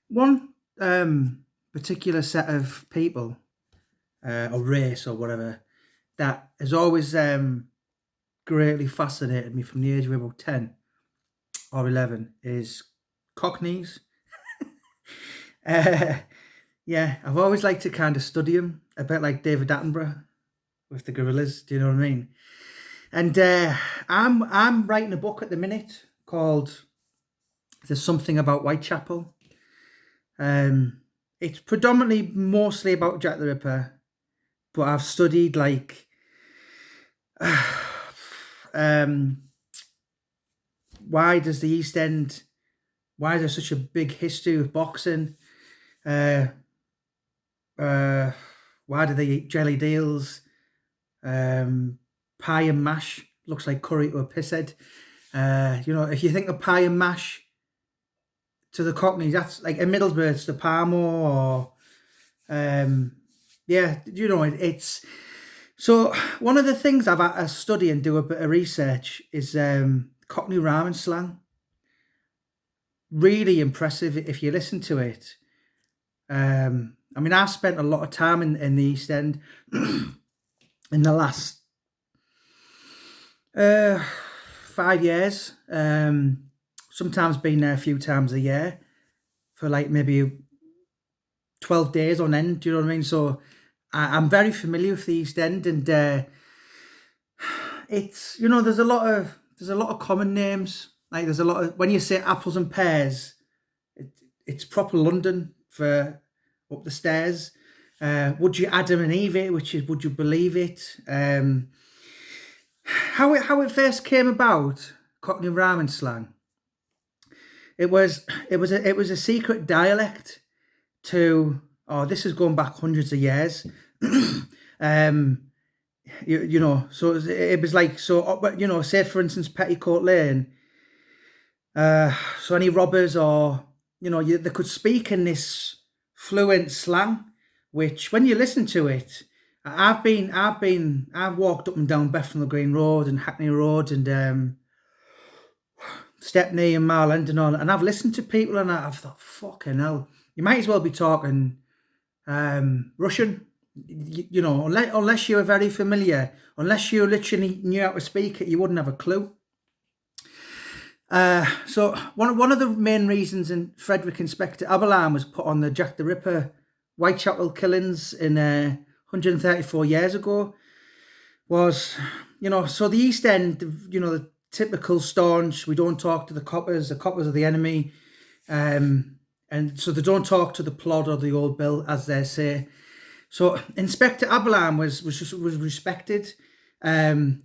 One particular set of people or race or whatever that has always greatly fascinated me from the age of about 10 or 11 is Cockneys. Uh, yeah, I've always liked to kind of study them, a bit like David Attenborough with the gorillas. Do you know what I mean? And I'm writing a book at the minute called "There's Something About Whitechapel." Um, it's predominantly mostly about Jack the Ripper, but I've studied like um, why does the East End? Why is there such a big history with boxing? Uh, uh, why do they eat jelly deals? Pie and mash looks like curry to a pisshead. If you think of pie and mash to the Cockneys, that's like in Middlesbrough, it's the Parmo or yeah, it's so one of the things I've had to study and do a bit of research is Cockney rhyming slang. Really impressive if you listen to it. I mean, I've spent a lot of time in the East End in the last 5 years. Sometimes been there a few times a year for like maybe 12 days on end. Do you know what I mean? So I'm very familiar with the East End, and it's there's a lot of common names. Like there's a lot of when you say apples and pears, it's proper London for up the stairs. Would you Adam and Eve it? Which is would you believe it? How it first came about, Cockney rhyming slang. It was a secret dialect to this is going back hundreds of years. um, so it was like say for instance Petticoat Lane. So any robbers or they could speak in this fluent slang, which when you listen to it, I've walked up and down Bethnal Green Road and Hackney Road and Stepney and Mile End and all, and I've listened to people and I've thought, fucking hell, you might as well be talking Russian, unless you were very familiar, unless you literally knew how to speak it, you wouldn't have a clue. So one of the main reasons in Frederick Inspector Aberline was put on the Jack the Ripper Whitechapel killings in 134 years ago was, so the East End, the typical staunch, we don't talk to the coppers are the enemy, and so they don't talk to the plod or the old bill, as they say. So Inspector Aberline was respected.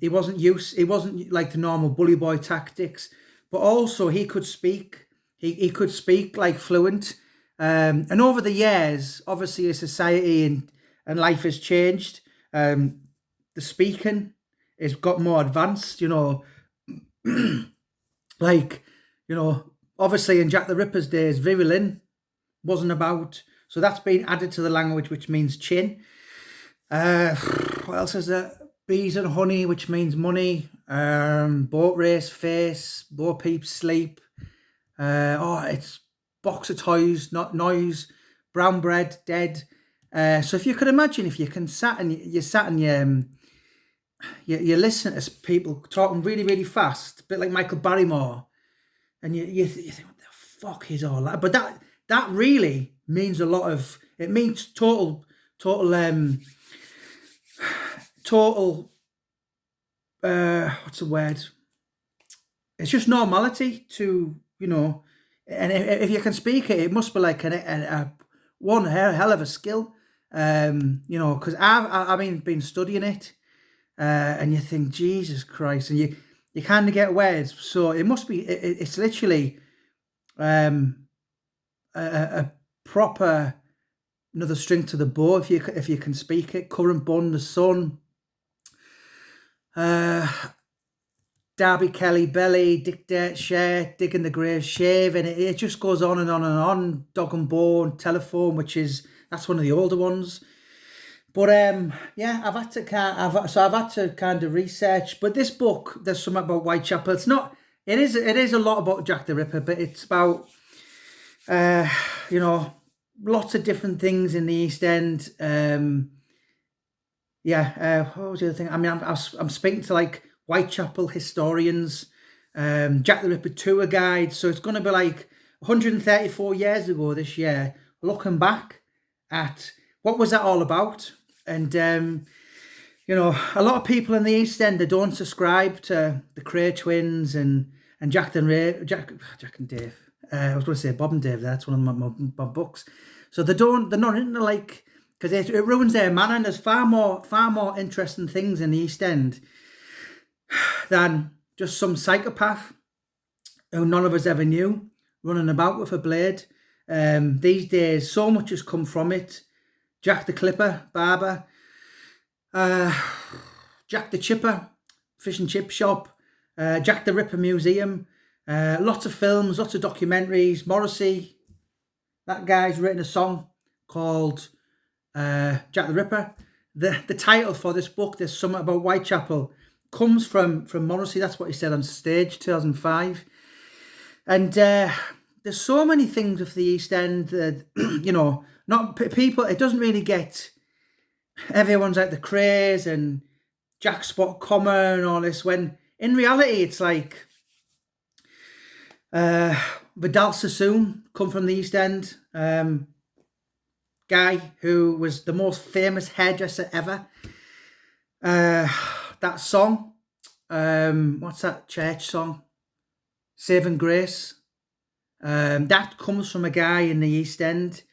He wasn't like the normal bully boy tactics, but also he could speak. He could speak like fluent. And over the years, obviously, as society and life has changed, the speaking has got more advanced. Like obviously in Jack the Ripper's days, Virilin wasn't about, so that's been added to the language, which means chin. What else is there? Bees and honey, which means money. Boat race, face, bo peeps, sleep. It's box of toys, not noise. Brown bread, dead. So if you could imagine, if you can sat and you sat and you listen to people talking really, really fast, a bit like Michael Barrymore, and you think, what the fuck is all that? But that really means a lot of. It means total. What's the word? It's just normality to and if you can speak it, it must be like a one hell of a skill. Because I've been studying it, and you think Jesus Christ, and you kind of get words. So it must be. It's literally a proper another string to the bow if you can speak it. Current bun, the sun. Darby Kelly, Belly, Dick Dirt, Share, Digging the Grave, Shave, and it just goes on and on and on. Dog and Bone, Telephone, that's one of the older ones. But yeah, I've had to kind of research. But this book, there's something about Whitechapel. It's not. It is a lot about Jack the Ripper, but it's about Uh, you know, lots of different things in the East End. What was the other thing? I mean, I'm speaking to like Whitechapel historians, Jack the Ripper tour guides. So it's going to be like 134 years ago this year, looking back at what was that all about. And a lot of people in the East End that don't subscribe to the Cray twins and Jack and Dave. I was going to say Bob and Dave. That's one of my books. So they're not into like, because it ruins their manner. And there's far more interesting things in the East End than just some psychopath who none of us ever knew running about with a blade. These days, so much has come from it. Jack the Clipper, barber. Jack the Chipper, fish and chip shop. Jack the Ripper Museum. Lots of films, lots of documentaries. Morrissey, that guy's written a song called Jack the Ripper. The title for this book, There's Something About Whitechapel, comes from Morrissey. That's what he said on stage, 2005. And there's so many things with the East End that, not people, it doesn't really get, everyone's like the Craze and Jack Spot Comma and all this, when in reality it's like Vidal Sassoon come from the East End, guy who was the most famous hairdresser ever. That song, what's that church song? Saving Grace. That comes from a guy in the East End.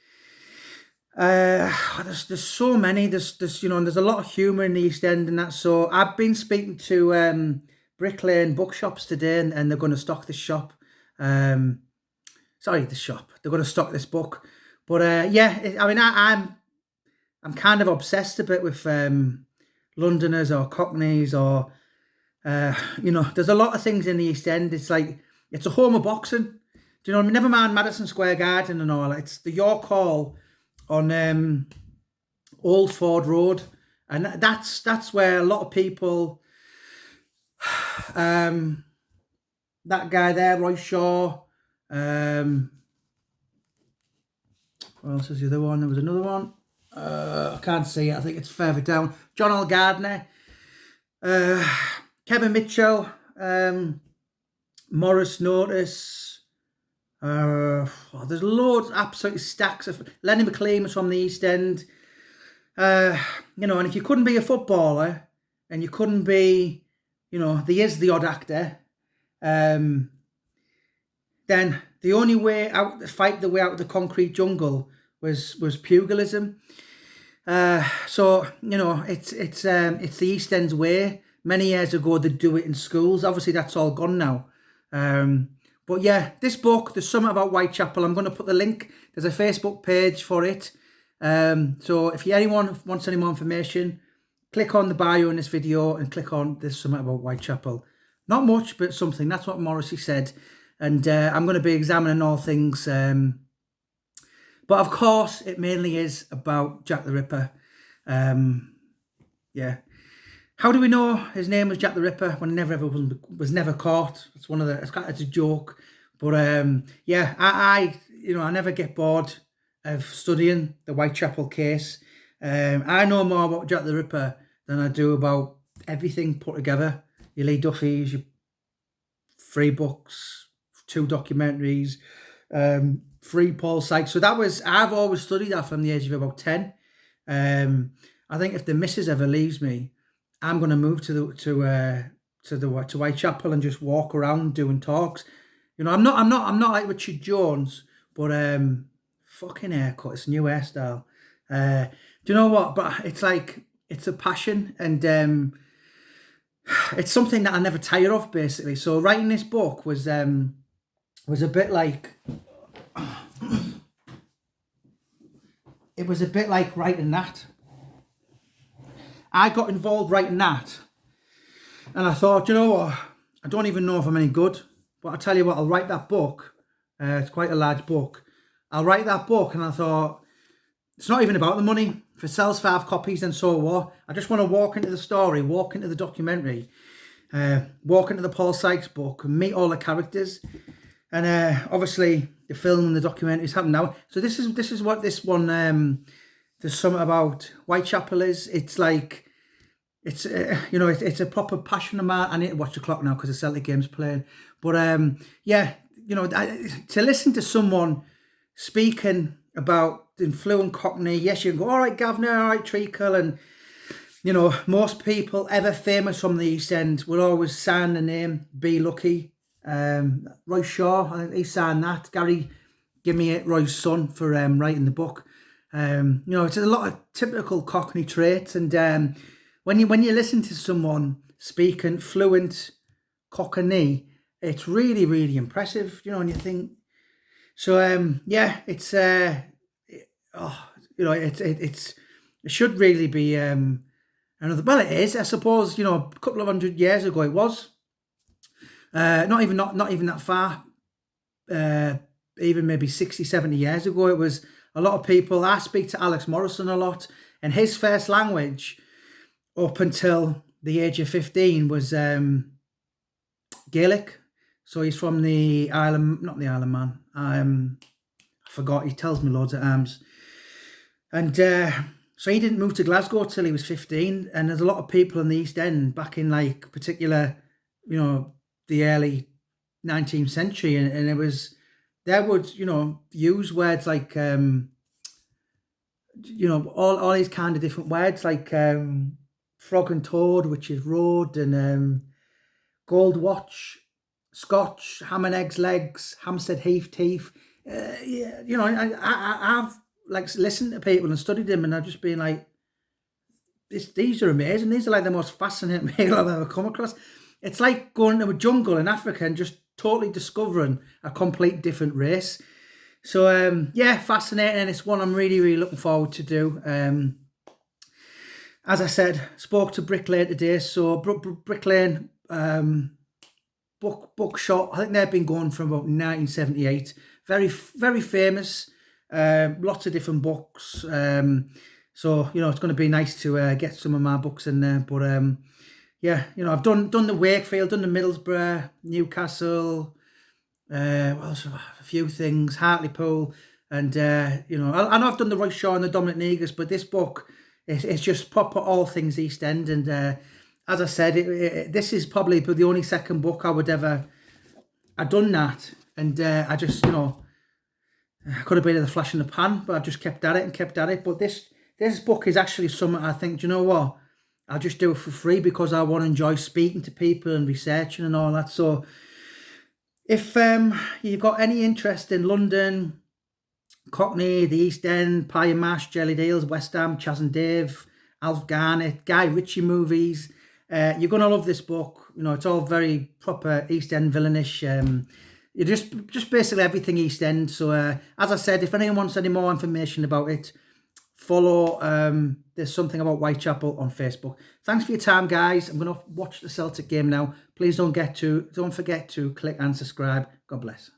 There's so many. There's there's a lot of humour in the East End and that. So I've been speaking to Brick Lane bookshops today, and they're going to stock this shop. The shop. They're going to stock this book. But I'm kind of obsessed a bit with Londoners or Cockneys or there's a lot of things in the East End. It's like it's a home of boxing. Do you know what I mean? Never mind Madison Square Garden and all. It's the York Hall on Old Ford Road, and that's where a lot of people. That guy there, Roy Shaw. What else is the other one? There was another one. I can't see it. I think it's further down. John L. Gardner, Kevin Mitchell, Morris Notice. There's loads, absolutely stacks of. Lenny McLean was from the East End. And if you couldn't be a footballer and you couldn't be, there is the odd actor, then the only way out to fight the way out of the concrete jungle was pugilism. So it's the East End's way. Many years ago they'd do it in schools. Obviously that's all gone now. But yeah, this book, There's Something About Whitechapel. I'm going to put the link. There's a Facebook page for it. So if anyone wants any more information, click on the bio in this video and click on There's Something About Whitechapel. Not much, but something. That's what Morrissey said. And I'm going to be examining all things. But of course, it mainly is about Jack the Ripper. Yeah. How do we know his name was Jack the Ripper when he was never caught? It's it's a joke. But I never get bored of studying the Whitechapel case. I know more about Jack the Ripper than I do about everything put together. Your Lee Duffy's, your 3 books, 2 documentaries, 3 Paul Sykes. So I've always studied that from the age of about 10. I think if the missus ever leaves me, I'm going to move to Whitechapel and just walk around doing talks. I'm not like Richard Jones, but fucking haircut, it's a new hairstyle. Do you know what? But it's like it's a passion, and it's something that I never tire of, basically. So writing this book was a bit like it was a bit like writing that. I got involved writing that, and I thought, you know what? I don't even know if I'm any good, but I'll tell you what, I'll write that book. It's quite a large book. I'll write that book, and I thought, it's not even about the money. If it sells 5 copies, then so what? I just want to walk into the story, walk into the documentary, walk into the Paul Sykes book, and meet all the characters. And obviously the film and the documentaries happen now. So this is what this one. There's something about Whitechapel is. It's like it's it's a proper passion of mine. I need to watch the clock now because the Celtic game's playing. But yeah, to listen to someone speaking about in fluent Cockney, yes, you can go, all right, Governor, all right, Treacle, and most people ever famous from the East End will always sign the name Be Lucky. Roy Shaw, I think he signed that. Gary Give Me It, Roy's son, for writing the book. It's a lot of typical Cockney traits, and when you listen to someone speaking fluent Cockney, it's really, really impressive. And you think so. It's it should really be another. Well, it is. I suppose a couple of 100 years ago it was. Not even that far. Even maybe 60, 70 years ago, it was a lot of people. I speak to Alex Morrison a lot, and his first language up until the age of 15 was Gaelic. So he's from the not the Isle of Man. I forgot. He tells me loads of times. And so he didn't move to Glasgow till he was 15. And there's a lot of people in the East End back in like particular, the early 19th century, and it was, they would use words like all these kind of different words like frog and toad, which is road, and gold watch, Scotch, ham and eggs legs, Hampstead Heath teeth. I've like listened to people and studied them, and I've just been like, these are amazing. These are like the most fascinating people I've ever come across. It's like going to a jungle in Africa and just totally discovering a complete different race. So, fascinating. And it's one I'm really, really looking forward to do. As I said, spoke to Brick Lane today. So Brick Lane book shop, I think they've been going from about 1978. Very, very famous. Lots of different books. So, it's going to be nice to get some of my books in there. But I've done the Wakefield, done the Middlesbrough, Newcastle, a few things, Hartlepool, and I know I've done the Roy Shaw and the Dominic Negus, but this book it's just proper all things East End, and as I said, this is probably the only second book I would ever. I've done that, and I just I could have been in the flash in the pan, but I've just kept at it. But this book is actually something I think. Do you know what? I'll just do it for free because I want to enjoy speaking to people and researching and all that. So if you've got any interest in London, Cockney, the East End, Pie and Mash, Jelly Deals, West Ham, Chas and Dave, Alf Garnett, Guy Ritchie movies, you're going to love this book. It's all very proper East End villainish. You just basically everything East End. So as I said, if anyone wants any more information about it, follow There's Something About Whitechapel on Facebook. Thanks for your time, guys. I'm going to watch the Celtic game now. Please don't forget to click and subscribe. God bless.